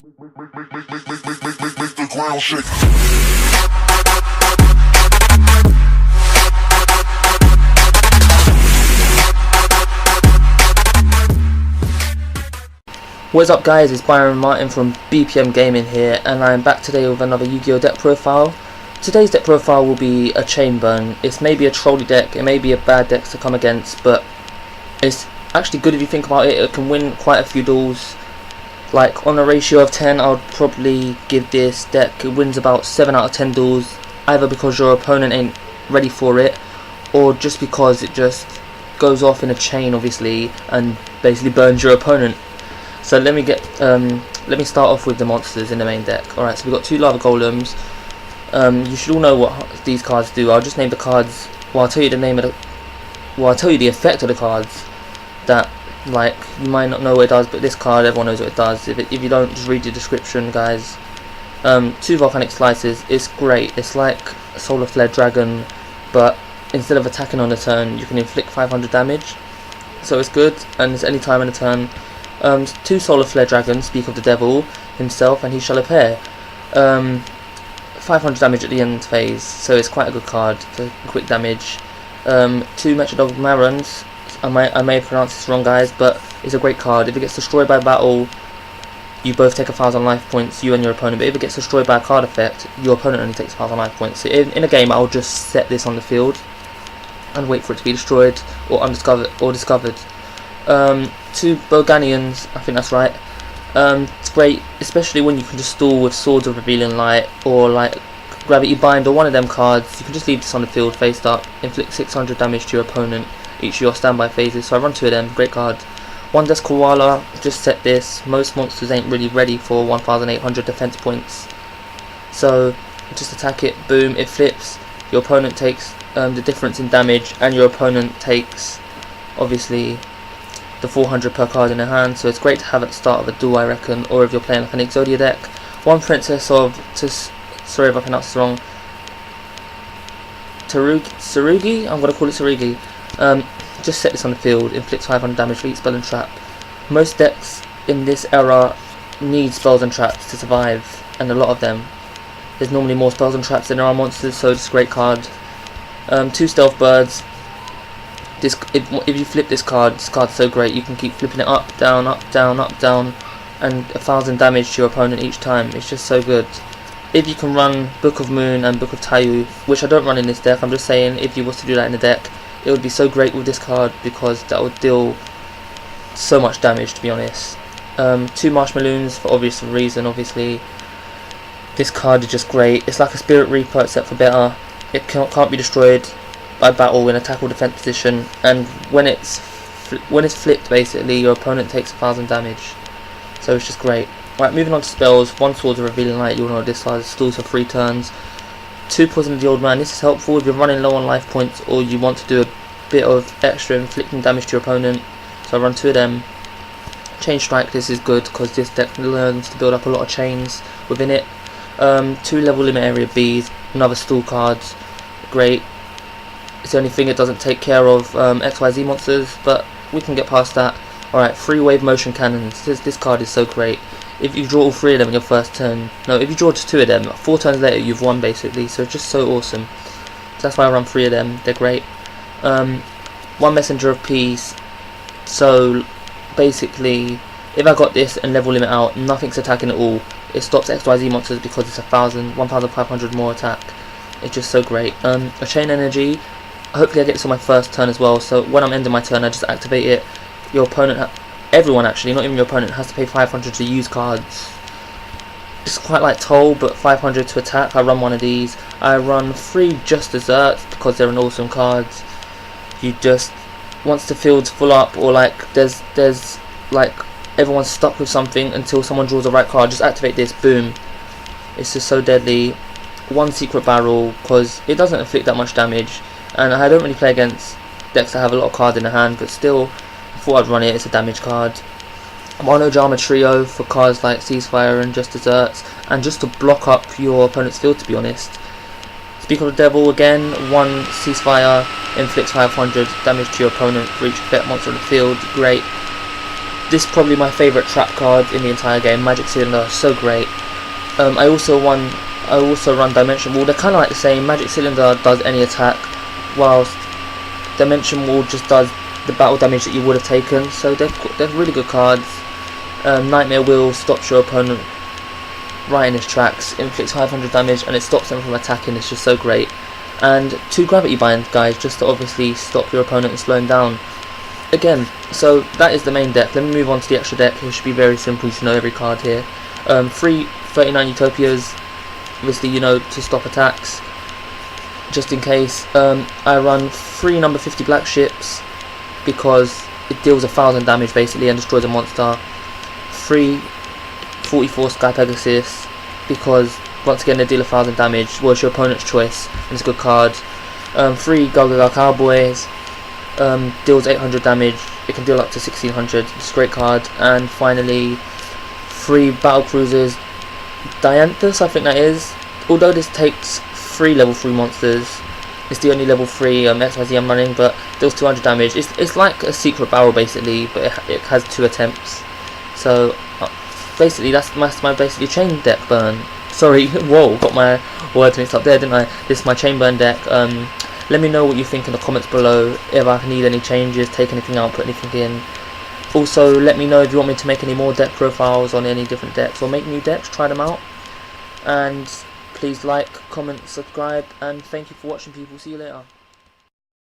Make the ground shake. What's up guys, it's Byron Martin from BPM Gaming here, and I'm back today with another Yu-Gi-Oh deck profile. Today's deck profile will be a chain burn. It's maybe a trolley deck, it may be a bad deck to come against, but it's actually good if you think about it. It can win quite a few duels. Like on a ratio of 10, I would probably give this deck, it wins about 7 out of 10 duels, either because your opponent ain't ready for it, or just because it just goes off in a chain obviously, and basically burns your opponent. So let me start off with the monsters in the main deck. Alright, so we've got two lava golems. You should all know what these cards do. I'll just name the cards. I'll tell you the effect of the cards. That, like, you might not know what it does, but this card, everyone knows what it does. If you don't, just read the description, guys. Two volcanic slices. It's great. It's like a solar flare dragon, but instead of attacking on the turn, you can inflict 500 damage. So it's good, and it's any time in the turn. Two solar flare dragons speak of the devil himself, and he shall appear. 500 damage at the end phase, so it's quite a good card for quick damage. Two Metrodog Marons. I may pronounce this wrong, guys, but it's a great card. If it gets destroyed by battle, you both take 1,000 life points, you and your opponent. But if it gets destroyed by a card effect, your opponent only takes 1,000 life points. So in a game, I'll just set this on the field and wait for it to be destroyed or discovered. Two Boganians, I think that's right. It's great, especially when you can just stall with Swords of Revealing Light or like Gravity Bind or one of them cards. You can just leave this on the field face up, inflict 600 damage to your opponent each of your standby phases. So I run two of them, great card. One Death Koala, just set this. Most monsters ain't really ready for 1,800 defense points, so just attack it, boom, it flips. Your opponent takes the difference in damage, and your opponent takes obviously the 400 per card in their hand, so it's great to have at the start of a duel, I reckon, or if you're playing like an Exodia deck. One Princess of, sorry if I pronounced this wrong, Tsurugi? I'm going to call it Tsurugi. Just set this on the field, inflicts 500 damage for each spell and trap. Most decks in this era need spells and traps to survive, and a lot of them. There's normally more spells and traps than there are monsters, so it's a great card. Two Stealth Birds. If you flip this card's so great. You can keep flipping it up, down, and 1,000 damage to your opponent each time. It's just so good. If you can run Book of Moon and Book of Taiyu, which I don't run in this deck, I'm just saying if you was to do that in the deck, it would be so great with this card because that would deal so much damage, to be honest. Two Marshmalloons for obvious reason, obviously. This card is just great. It's like a Spirit Reaper except for better. It can't be destroyed by battle in attack or defense position, and when it's flipped, basically your opponent takes 1,000 damage. So it's just great. Right, moving on to spells. One Swords of Revealing Light, you'll know this card stalls for 3 turns. Two Poison of the Old Man. This is helpful if you're running low on life points or you want to do a bit of extra inflicting damage to your opponent. So I run two of them. Chain Strike. This is good because this deck learns to build up a lot of chains within it. Two Level Limit Area Bees. Another stall card. Great. It's the only thing it doesn't take care of XYZ monsters, but we can get past that. Alright, 3 Wave Motion Cannons. This card is so great. If you draw all 3 of them in your first turn, no, if you draw just 2 of them, 4 turns later you've won basically, so it's just so awesome. So that's why I run 3 of them, they're great. One Messenger of Peace, so basically, if I got this and level limit out, nothing's attacking at all. It stops XYZ monsters because it's 1,500 more attack. It's just so great. A Chain Energy, hopefully I get this on my first turn as well, so when I'm ending my turn I just activate it. Your opponent, everyone actually, not even your opponent, has to pay 500 to use cards. It's quite like Toll, but 500 to attack. I run one of these. I run 3 Just Desserts because they're an awesome cards. You just, once the field's full up, or like there's like everyone's stuck with something until someone draws the right card, just activate this, boom. It's just so deadly. One Secret Barrel because it doesn't inflict that much damage, and I don't really play against decks that have a lot of cards in the hand, but still I thought I'd run it. It's a damage card. One Ojama Trio for cards like Ceasefire and Just Desserts, and just to block up your opponent's field, to be honest. Speak of the Devil again, one Ceasefire inflicts 500 damage to your opponent for each effect monster on the field. Great. this is probably my favourite trap card in the entire game. Magic Cylinder, so great. I also run Dimension Wall. They're kind of like the same. Magic Cylinder does any attack, whilst Dimension Wall just does the battle damage that you would have taken. So they're really good cards. Nightmare Wheel stops your opponent right in his tracks, inflicts 500 damage, and it stops them from attacking. It's just so great. And 2 Gravity Bind, guys, just to obviously stop your opponent and slow him down. Again, so that is the main deck. Let me move on to the extra deck. It should be very simple. You should know every card here. 3 39 Utopias, obviously, you know, to stop attacks. Just in case, I run 3 number 50 Black Ships because it deals 1000 damage basically and destroys a monster. 3 44 Sky Pegasus because once again they deal 1000 damage. Well, it's your opponent's choice and it's a good card. 3 Gargoyle Cowboys, deals 800 damage. It can deal up to 1600. It's a great card. And finally 3 Battle Cruisers, Dianthus, I think that is. Although this takes 3 level 3 monsters, it's the only level 3 XYZ I'm running, but deals 200 damage. It's like a secret barrel basically, but it has 2 attempts. So basically that's my basically chain deck burn. Sorry, whoa, got my words mixed up there, didn't I? This is my chain burn deck. Let me know what you think in the comments below. If I need any changes, take anything out, put anything in. Also, let me know if you want me to make any more deck profiles on any different decks, or make new decks, try them out. And please like, comment, subscribe, and thank you for watching, people. See you later.